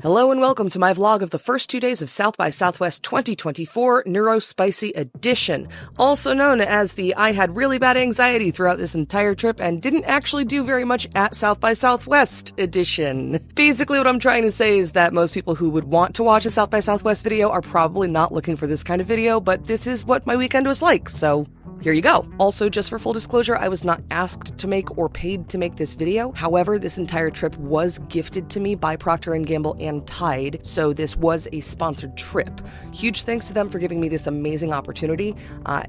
Hello and welcome to my vlog of the first 2 days of South by Southwest 2024 Neuro Spicy Edition, also known as the I had really bad anxiety throughout this entire trip and didn't actually do very much at South by Southwest Edition. Basically what I'm trying to say is that most people who would want to watch a South by Southwest video are probably not looking for this kind of video, but this is what my weekend was like, so here you go. Also, just for full disclosure, I was not asked to make or paid to make this video. However, this entire trip was gifted to me by Procter & Gamble and Tide, so this was a sponsored trip. Huge thanks to them for giving me this amazing opportunity.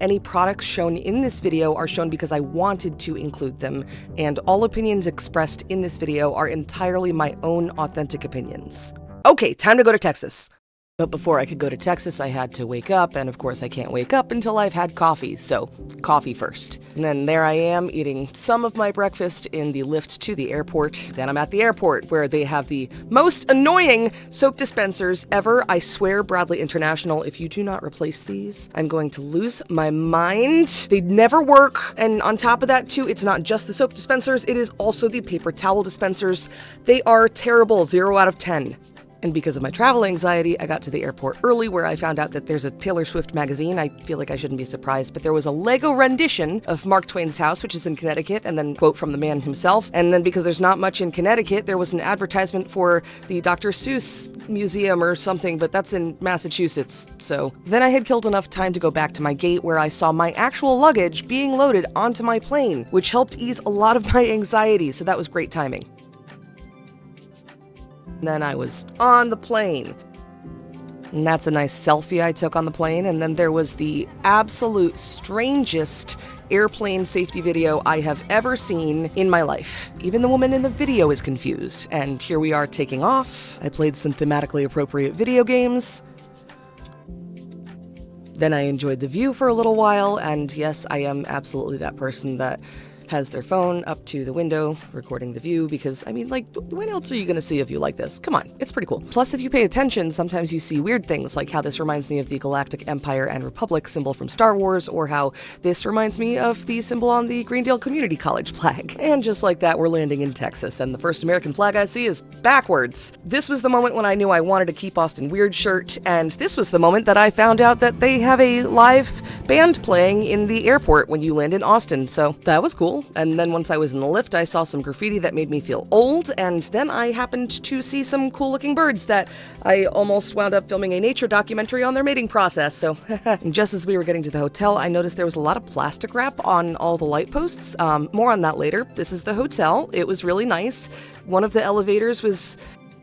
Any products shown in this video are shown because I wanted to include them, and all opinions expressed in this video are entirely my own authentic opinions. Okay, time to go to Texas. But before I could go to Texas, I had to wake up, and of course I can't wake up until I've had coffee, so coffee first. And then there I am, eating some of my breakfast in the lift to the airport. Then I'm at the airport, where they have the most annoying soap dispensers ever. I swear, Bradley International, if you do not replace these, I'm going to lose my mind. They never work, and on top of that too, it's not just the soap dispensers, it is also the paper towel dispensers. They are terrible, 0 out of 10. And because of my travel anxiety, I got to the airport early, where I found out that there's a Taylor Swift magazine. I feel like I shouldn't be surprised, but there was a Lego rendition of Mark Twain's house, which is in Connecticut, and then quote from the man himself. And then because there's not much in Connecticut, there was an advertisement for the Dr. Seuss Museum or something, but that's in Massachusetts. So then I had killed enough time to go back to my gate, where I saw my actual luggage being loaded onto my plane, which helped ease a lot of my anxiety, so that was great timing. Then I was on the plane. And that's a nice selfie I took on the plane. And then there was the absolute strangest airplane safety video I have ever seen in my life. Even the woman in the video is confused. And here we are taking off. I played some thematically appropriate video games. Then I enjoyed the view for a little while. And yes, I am absolutely that person that has their phone up to the window, recording the view, because, I mean, like, when else are you gonna see a view like this? Come on, it's pretty cool. Plus, if you pay attention, sometimes you see weird things, like how this reminds me of the Galactic Empire and Republic symbol from Star Wars, or how this reminds me of the symbol on the Greendale Community College flag. And just like that, we're landing in Texas, and the first American flag I see is backwards. This was the moment when I knew I wanted a Keep Austin Weird shirt, and this was the moment that I found out that they have a live band playing in the airport when you land in Austin, so that was cool. And then once I was in the lift, I saw some graffiti that made me feel old, and then I happened to see some cool-looking birds that I almost wound up filming a nature documentary on their mating process, so just as we were getting to the hotel, I noticed there was a lot of plastic wrap on all the light posts. More on that later. This is the hotel. It was really nice. One of the elevators was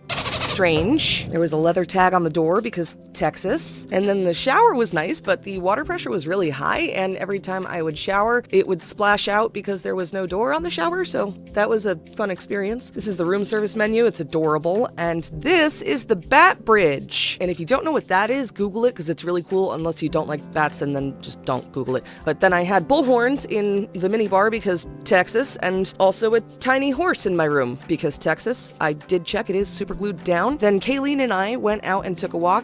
strange. There was a leather tag on the door because Texas. And then the shower was nice, but the water pressure was really high, and every time I would shower, it would splash out because there was no door on the shower, so that was a fun experience. This is the room service menu. It's adorable. And this is the Bat Bridge. And if you don't know what that is, Google it, because it's really cool, unless you don't like bats, and then just don't Google it. But then I had bullhorns in the minibar because Texas, and also a tiny horse in my room because Texas. I did check, it is super glued down. Then Kayleen and I went out and took a walk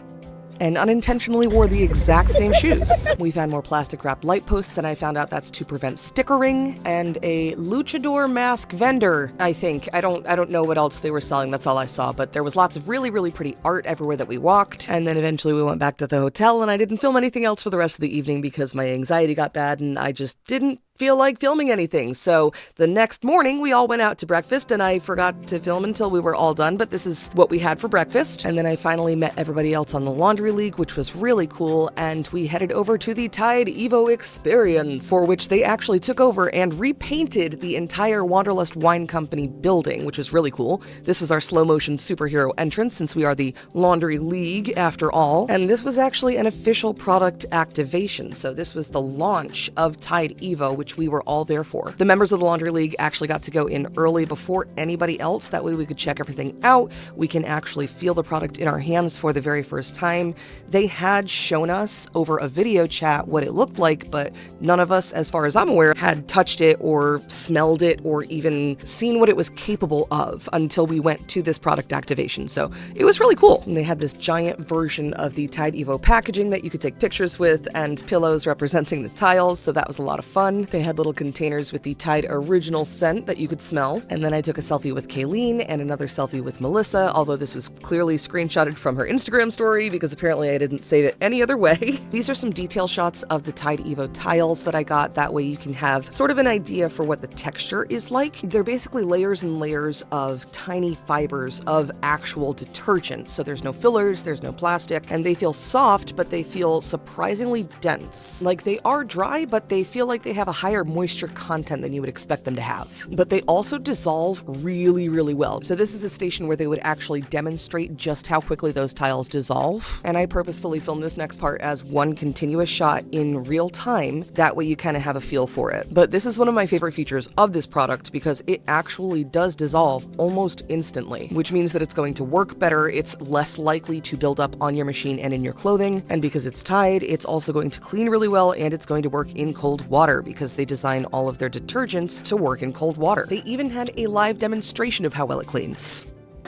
and unintentionally wore the exact same shoes. We found more plastic-wrapped light posts, and I found out that's to prevent stickering, and a luchador mask vendor, I think. I don't know what else they were selling, that's all I saw, but there was lots of really, really pretty art everywhere that we walked, and then eventually we went back to the hotel, and I didn't film anything else for the rest of the evening because my anxiety got bad, and I just didn't feel like filming anything. So the next morning we all went out to breakfast, and I forgot to film until we were all done, but this is what we had for breakfast. And then I finally met everybody else on the laundry league, which was really cool, and we headed over to the Tide Evo Experience, for which they actually took over and repainted the entire Wanderlust Wine Company building, which was really cool. This was our slow motion superhero entrance, since we are the laundry league after all. And this was actually an official product activation. So this was the launch of Tide Evo, which we were all there for. The members of the Laundry League actually got to go in early before anybody else. That way we could check everything out. We can actually feel the product in our hands for the very first time. They had shown us over a video chat what it looked like, but none of us, as far as I'm aware, had touched it or smelled it or even seen what it was capable of until we went to this product activation. So it was really cool. And they had this giant version of the Tide Evo packaging that you could take pictures with, and pillows representing the tiles, so that was a lot of fun. They had little containers with the Tide original scent that you could smell. And then I took a selfie with Kayleen and another selfie with Melissa, although this was clearly screenshotted from her Instagram story because apparently I didn't save it any other way. These are some detail shots of the Tide Evo tiles that I got. That way you can have sort of an idea for what the texture is like. They're basically layers and layers of tiny fibers of actual detergent. So there's no fillers, there's no plastic, and they feel soft, but they feel surprisingly dense. Like they are dry, but they feel like they have a higher moisture content than you would expect them to have. But they also dissolve really, really well. So this is a station where they would actually demonstrate just how quickly those tiles dissolve. And I purposefully filmed this next part as one continuous shot in real time. That way you kind of have a feel for it. But this is one of my favorite features of this product because it actually does dissolve almost instantly, which means that it's going to work better. It's less likely to build up on your machine and in your clothing. And because it's Tide, it's also going to clean really well, and it's going to work in cold water because they design all of their detergents to work in cold water. They even had a live demonstration of how well it cleans.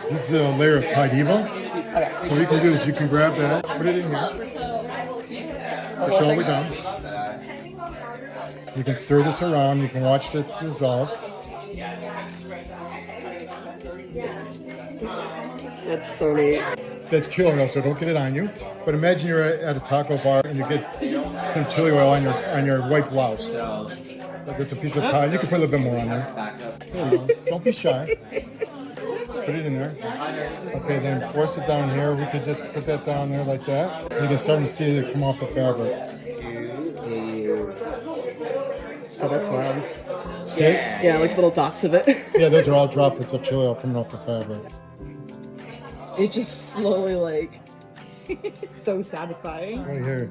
This is a layer of Tide Evo. Okay. So what you can do is you can grab that, put it in here, push all the way down. You can stir this around, you can watch this dissolve. That's so neat. That's chili oil, so don't get it on you. But imagine you're at a taco bar and you get some chili oil on your white blouse. That's a piece of Tide. You can put a little bit more on there. There you go. Don't be shy. Put it in there. Okay, then force it down here. We could just put that down there like that. You can start to see it come off the fabric. Oh, that's wild. See? Yeah, like little dots of it. Yeah, those are all droplets of chili oil coming off the fabric. It just slowly, like, it's so satisfying. Right here.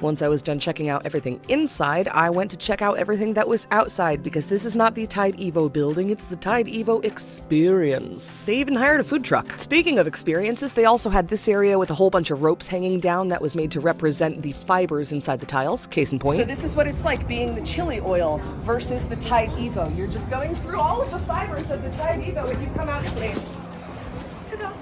Once I was done checking out everything inside, I went to check out everything that was outside because this is not the Tide Evo building, it's the Tide Evo Experience. They even hired a food truck. Speaking of experiences, they also had this area with a whole bunch of ropes hanging down that was made to represent the fibers inside the tiles, case in point. So this is what it's like being the chili oil versus the Tide Evo. You're just going through all of the fibers of the Tide Evo and you come out clean. Ta-da!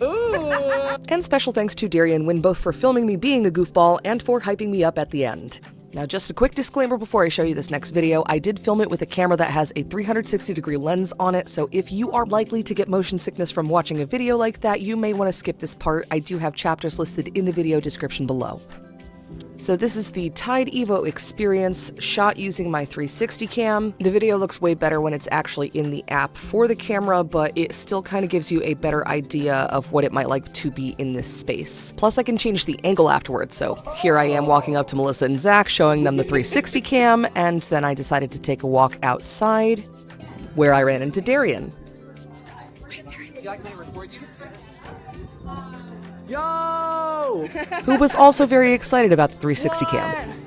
Ooh. And special thanks to Darian Wynn both for filming me being a goofball and for hyping me up at the end. Now just a quick disclaimer before I show you this next video, I did film it with a camera that has a 360-degree lens on it, so if you are likely to get motion sickness from watching a video like that, you may want to skip this part. I do have chapters listed in the video description below. So this is the Tide Evo Experience shot using my 360 cam. The video looks way better when it's actually in the app for the camera, but it still kind of gives you a better idea of what it might like to be in this space. Plus I can change the angle afterwards, so here I am walking up to Melissa and Zach showing them the 360 cam, and then I decided to take a walk outside where I ran into Darian. Yo! Who was also very excited about the 360 cam.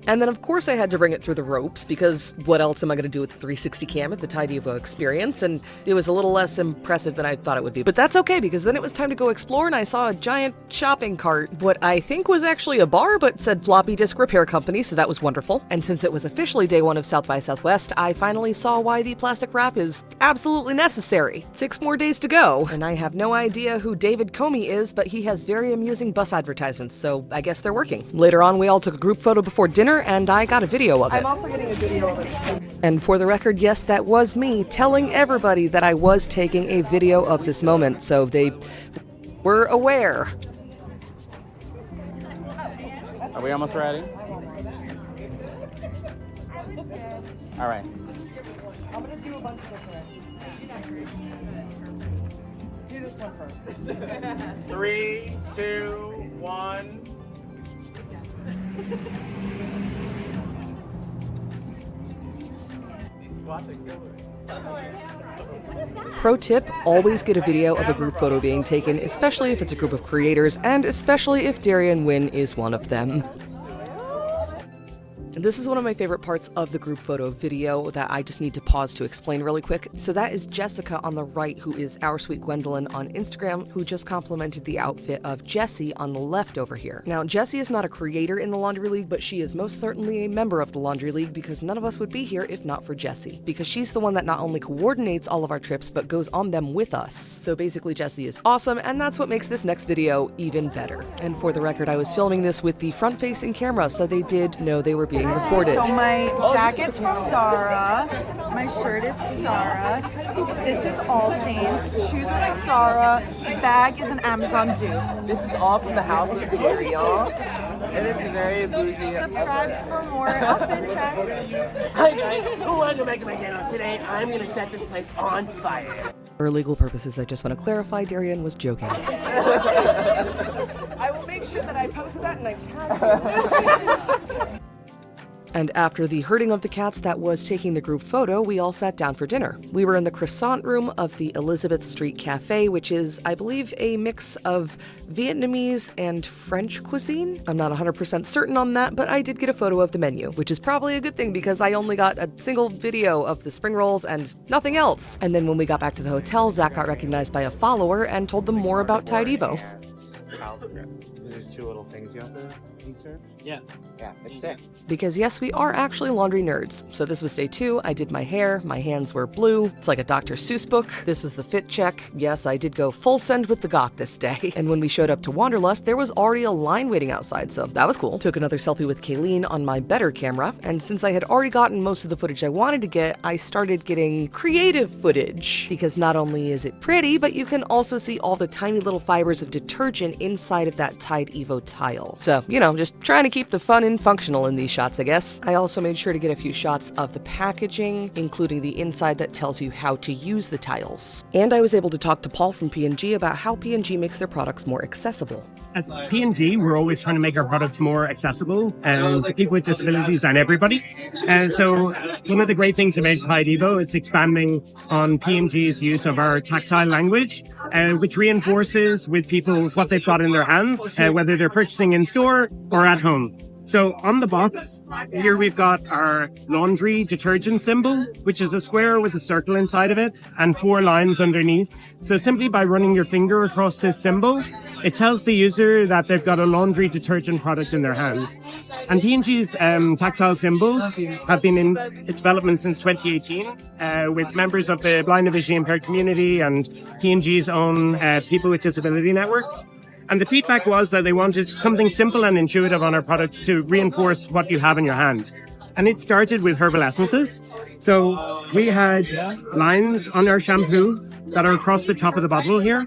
And then of course I had to bring it through the ropes because what else am I going to do with the 360 cam at the Tide Evo Experience? And it was a little less impressive than I thought it would be. But that's okay because then it was time to go explore and I saw a giant shopping cart. What I think was actually a bar but said Floppy Disk Repair Company, so that was wonderful. And since it was officially day one of South by Southwest, I finally saw why the plastic wrap is absolutely necessary. 6 more days to go. And I have no idea who David Comey is, but he has very amusing bus advertisements, so I guess they're working. Later on we all took a group photo before dinner and I got a video of it. I'm also getting a video of it. And for the record, yes, that was me telling everybody that I was taking a video of this moment, so they were aware. Are we almost ready? All right. I'm gonna do a bunch of different. Do this one first. 3, 2, 1. Pro tip, always get a video of a group photo being taken, especially if it's a group of creators, and especially if Darian Wynn is one of them. This is one of my favorite parts of the group photo video that I just need to pause to explain really quick. So that is Jessica on the right, who is Our Sweet Gwendolyn on Instagram, who just complimented the outfit of Jessie on the left over here. Now, Jessie is not a creator in the Laundry League, but she is most certainly a member of the Laundry League because none of us would be here if not for Jessie. Because she's the one that not only coordinates all of our trips, but goes on them with us. So basically, Jessie is awesome, and that's what makes this next video even better. And for the record, I was filming this with the front-facing camera, so they did know they were being recorded. So my jacket's from Zara, my shirt is from Zara, this is All Saints, shoes are from Zara, bag is an Amazon dupe. This is all from the house of Dairy, y'all. And it's very bougie. Subscribe for more outfit checks. Hi guys, welcome back to my channel. Today I'm gonna set this place on fire. For legal purposes, I just want to clarify, Darian was joking. I will make sure that I post that and I tag you. And after the herding of the cats that was taking the group photo, we all sat down for dinner. We were in the croissant room of the Elizabeth Street Cafe, which is, I believe, a mix of Vietnamese and French cuisine. I'm not 100% certain on that, but I did get a photo of the menu, which is probably a good thing because I only got a single video of the spring rolls and nothing else. And then when we got back to the hotel, Zach got recognized by a follower and told them more about Tide Evo. There's 2 little things you have to insert? Yeah, it's sick. Because yes, we are actually laundry nerds. So this was day 2, I did my hair, my hands were blue, it's like a Dr. Seuss book. This was the fit check. Yes, I did go full send with the goth this day. And when we showed up to Wanderlust, there was already a line waiting outside, so that was cool. Took another selfie with Kayleen on my better camera, and since I had already gotten most of the footage I wanted to get, I started getting creative footage. Because not only is it pretty, but you can also see all the tiny little fibers of detergent inside of that Tide Evo tile. So, you know, just trying to keep the fun and functional in these shots, I guess. I also made sure to get a few shots of the packaging, including the inside that tells you how to use the tiles. And I was able to talk to Paul from P&G about how P&G makes their products more accessible. At P&G, we're always trying to make our products more accessible to people with disabilities and everybody. And so one of the great things about Tide Evo is expanding on P&G's use of our tactile language, which reinforces with people what they've got in their hands, whether they're purchasing in store or at home. So on the box, here we've got our laundry detergent symbol, which is a square with a circle inside of it and 4 lines underneath. So simply by running your finger across this symbol, it tells the user that they've got a laundry detergent product in their hands. And P&G's tactile symbols have been in its development since 2018 with members of the blind and visually impaired community and P&G's own people with disability networks. And the feedback was that they wanted something simple and intuitive on our products to reinforce what you have in your hand. And it started with herbal essences. So we had lines on our shampoo that are across the top of the bottle here,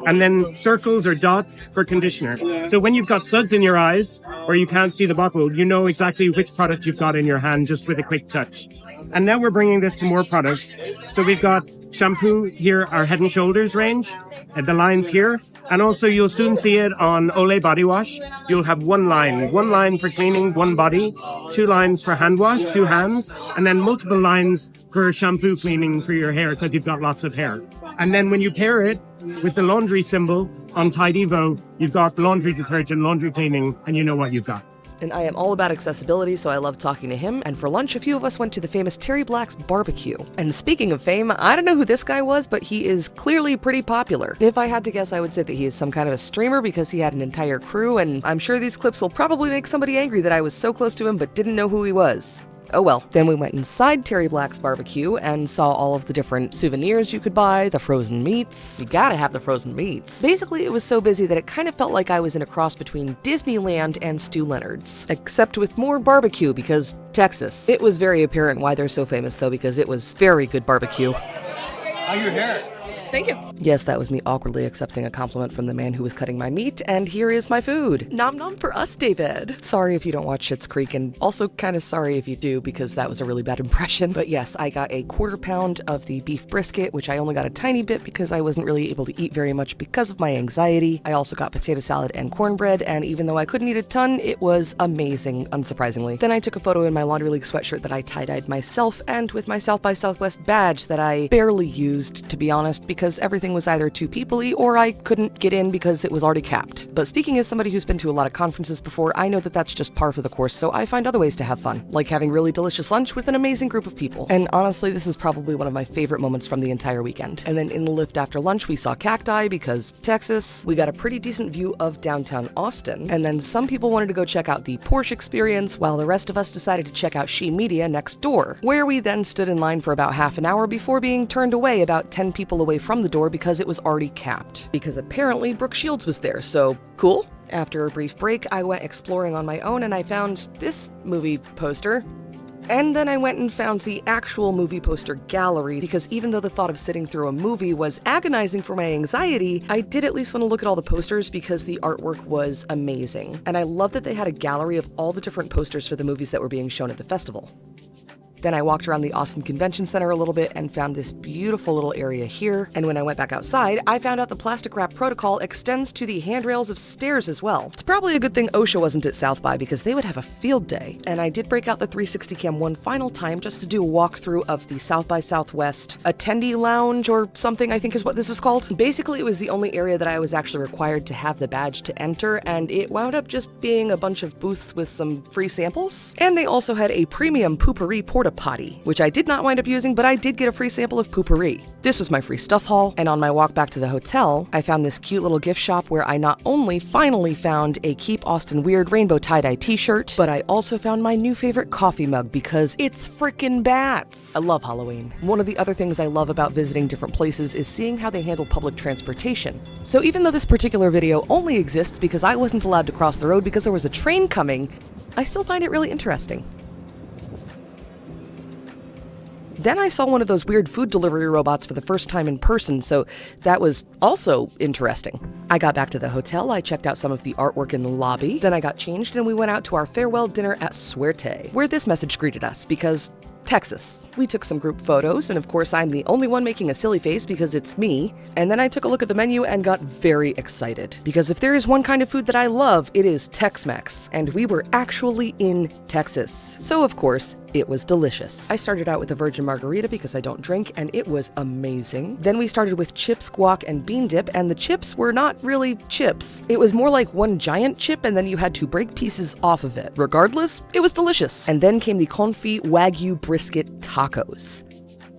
and then circles or dots for conditioner. So when you've got suds in your eyes or you can't see the bottle, you know exactly which product you've got in your hand just with a quick touch. And now we're bringing this to more products. So we've got shampoo here, our Head & Shoulders range, and the lines here. And also you'll soon see it on Olay body wash. You'll have one line for cleaning, one body, 2 lines for hand wash, 2 hands, and then multiple lines for shampoo cleaning for your hair because you've got lots of hair. And then when you pair it with the laundry symbol on Tide Evo, you've got laundry detergent, laundry cleaning, and you know what you've got. And I am all about accessibility, so I love talking to him. And for lunch, a few of us went to the famous Terry Black's barbecue. And speaking of fame, I don't know who this guy was, but he is clearly pretty popular. If I had to guess, I would say that he is some kind of a streamer because he had an entire crew, and I'm sure these clips will probably make somebody angry that I was so close to him but didn't know who he was. Oh well. Then we went inside Terry Black's barbecue and saw all of the different souvenirs you could buy, the frozen meats. You gotta have the frozen meats. Basically, it was so busy that it kind of felt like I was in a cross between Disneyland and Stu Leonard's, except with more barbecue because Texas. It was very apparent why they're so famous though, because it was very good barbecue. How your hair? Thank you. Yes, that was me awkwardly accepting a compliment from the man who was cutting my meat, and here is my food. Nom nom for us, David. Sorry if you don't watch Schitt's Creek, and also kind of sorry if you do, because that was a really bad impression. But yes, I got a 1/4 pound of the beef brisket, which I only got a tiny bit because I wasn't really able to eat very much because of my anxiety. I also got potato salad and cornbread, and even though I couldn't eat a ton, it was amazing, unsurprisingly. Then I took a photo in my Laundry League sweatshirt that I tie-dyed myself, and with my South by Southwest badge that I barely used, to be honest, because because everything was either too people-y or I couldn't get in because it was already capped. But speaking as somebody who's been to a lot of conferences before, I know that that's just par for the course, so I find other ways to have fun, like having really delicious lunch with an amazing group of people. And honestly, this is probably one of my favorite moments from the entire weekend. And then in the lift after lunch, we saw cacti because Texas. We got a pretty decent view of downtown Austin. And then some people wanted to go check out the Porsche Experience, while the rest of us decided to check out She Media next door, where we then stood in line for about half an hour before being turned away about 10 people away from the door because it was already capped. Because apparently Brooke Shields was there, so cool. After a brief break, I went exploring on my own and I found this movie poster. And then I went and found the actual movie poster gallery, because even though the thought of sitting through a movie was agonizing for my anxiety, I did at least want to look at all the posters because the artwork was amazing. And I love that they had a gallery of all the different posters for the movies that were being shown at the festival. Then I walked around the Austin Convention Center a little bit and found this beautiful little area here. And when I went back outside, I found out the plastic wrap protocol extends to the handrails of stairs as well. It's probably a good thing OSHA wasn't at South by because they would have a field day. And I did break out the 360 cam one final time just to do a walkthrough of the South by Southwest attendee lounge or something, I think is what this was called. Basically, it was the only area that I was actually required to have the badge to enter, and it wound up just being a bunch of booths with some free samples. And they also had a premium poopery porta potty, which I did not wind up using, but I did get a free sample of poopery. This was my free stuff haul, and on my walk back to the hotel, I found this cute little gift shop where I not only finally found a Keep Austin Weird rainbow tie-dye t-shirt, but I also found my new favorite coffee mug because it's frickin' bats. I love Halloween. One of the other things I love about visiting different places is seeing how they handle public transportation. So even though this particular video only exists because I wasn't allowed to cross the road because there was a train coming, I still find it really interesting. Then I saw one of those weird food delivery robots for the first time in person, so that was also interesting. I got back to the hotel, I checked out some of the artwork in the lobby, then I got changed and we went out to our farewell dinner at Suerte, where this message greeted us because Texas. We took some group photos, and of course I'm the only one making a silly face because it's me, and then I took a look at the menu and got very excited, because if there is one kind of food that I love, it is Tex-Mex, and we were actually in Texas. So of course, it was delicious. I started out with a virgin margarita because I don't drink, and it was amazing. Then we started with chips, guac, and bean dip, and the chips were not really chips. It was more like one giant chip, and then you had to break pieces off of it. Regardless, it was delicious. And then came the confit Wagyu brisket tacos.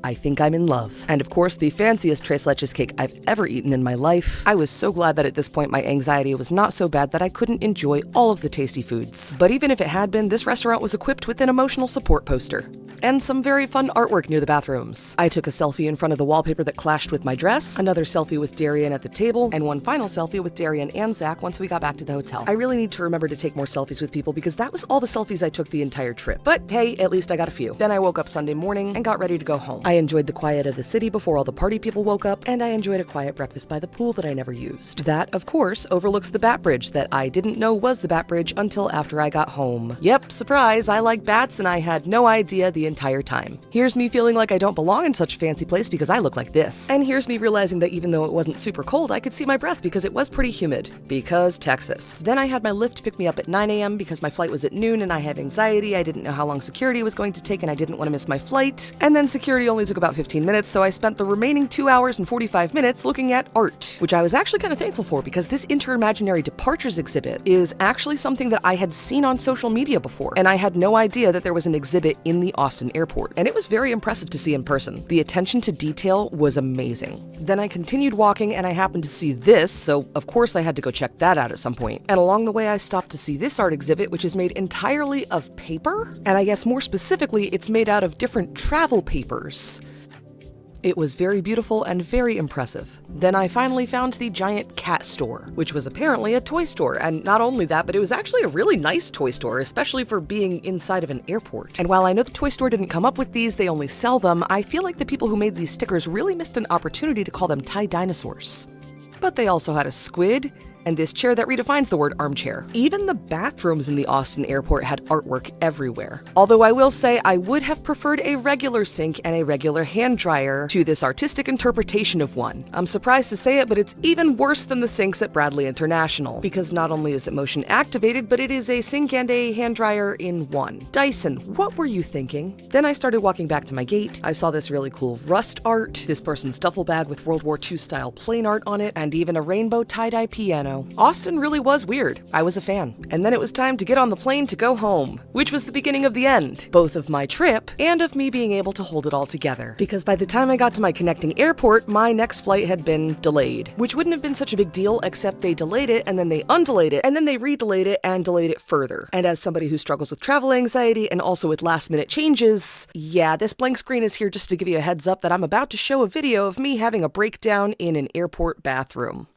I think I'm in love. And of course, the fanciest tres leches cake I've ever eaten in my life. I was so glad that at this point my anxiety was not so bad that I couldn't enjoy all of the tasty foods. But even if it had been, this restaurant was equipped with an emotional support poster and some very fun artwork near the bathrooms. I took a selfie in front of the wallpaper that clashed with my dress, another selfie with Darian at the table, and one final selfie with Darian and Zach once we got back to the hotel. I really need to remember to take more selfies with people because that was all the selfies I took the entire trip. But hey, at least I got a few. Then I woke up Sunday morning and got ready to go home. I enjoyed the quiet of the city before all the party people woke up, and I enjoyed a quiet breakfast by the pool that I never used. That, of course, overlooks the Bat Bridge that I didn't know was the Bat Bridge until after I got home. Yep, surprise, I like bats and I had no idea the entire time. Here's me feeling like I don't belong in such a fancy place because I look like this. And here's me realizing that even though it wasn't super cold, I could see my breath because it was pretty humid. Because Texas. Then I had my Lyft pick me up at 9 a.m. because my flight was at noon and I had anxiety. I didn't know how long security was going to take and I didn't want to miss my flight. And then security only took about 15 minutes, so I spent the remaining 2 hours and 45 minutes looking at art, which I was actually kind of thankful for because this Inter-Imaginary Departures exhibit is actually something that I had seen on social media before, and I had no idea that there was an exhibit in the Austin airport, and it was very impressive to see in person. The attention to detail was amazing. Then I continued walking and I happened to see this, so of course I had to go check that out at some point. And along the way I stopped to see this art exhibit, which is made entirely of paper, and I guess more specifically it's made out of different travel papers. It was very beautiful and very impressive. Then I finally found the giant cat store, which was apparently a toy store, and not only that, but it was actually a really nice toy store, especially for being inside of an airport. And while I know the toy store didn't come up with these, they only sell them, I feel like the people who made these stickers really missed an opportunity to call them Thai dinosaurs. But they also had a squid, and this chair that redefines the word armchair. Even the bathrooms in the Austin airport had artwork everywhere. Although I will say I would have preferred a regular sink and a regular hand dryer to this artistic interpretation of one. I'm surprised to say it, but it's even worse than the sinks at Bradley International, because not only is it motion activated, but it is a sink and a hand dryer in one. Dyson, what were you thinking? Then I started walking back to my gate. I saw this really cool rust art, this person's duffel bag with World War II style plain art on it, and even a rainbow tie-dye piano. Austin really was weird. I was a fan. And then it was time to get on the plane to go home, which was the beginning of the end, both of my trip and of me being able to hold it all together. Because by the time I got to my connecting airport, my next flight had been delayed, which wouldn't have been such a big deal except they delayed it and then they undelayed it and then they redelayed it and delayed it further. And as somebody who struggles with travel anxiety and also with last minute changes, yeah, this blank screen is here just to give you a heads up that I'm about to show a video of me having a breakdown in an airport bathroom.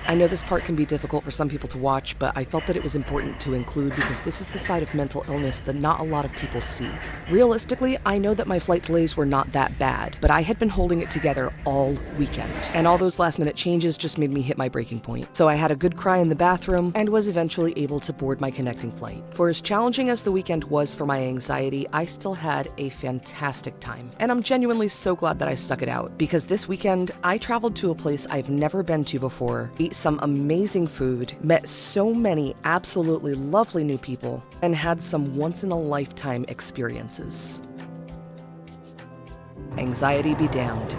I know this part can be difficult for some people to watch, but I felt that it was important to include because this is the side of mental illness that not a lot of people see. Realistically, I know that my flight delays were not that bad, but I had been holding it together all weekend, and all those last-minute changes just made me hit my breaking point. So I had a good cry in the bathroom and was eventually able to board my connecting flight. For as challenging as the weekend was for my anxiety, I still had a fantastic time, and I'm genuinely so glad that I stuck it out, because this weekend, I traveled to a place I've never been to before, ate some amazing food, met so many absolutely lovely new people, and had some once-in-a-lifetime experiences. Anxiety be damned.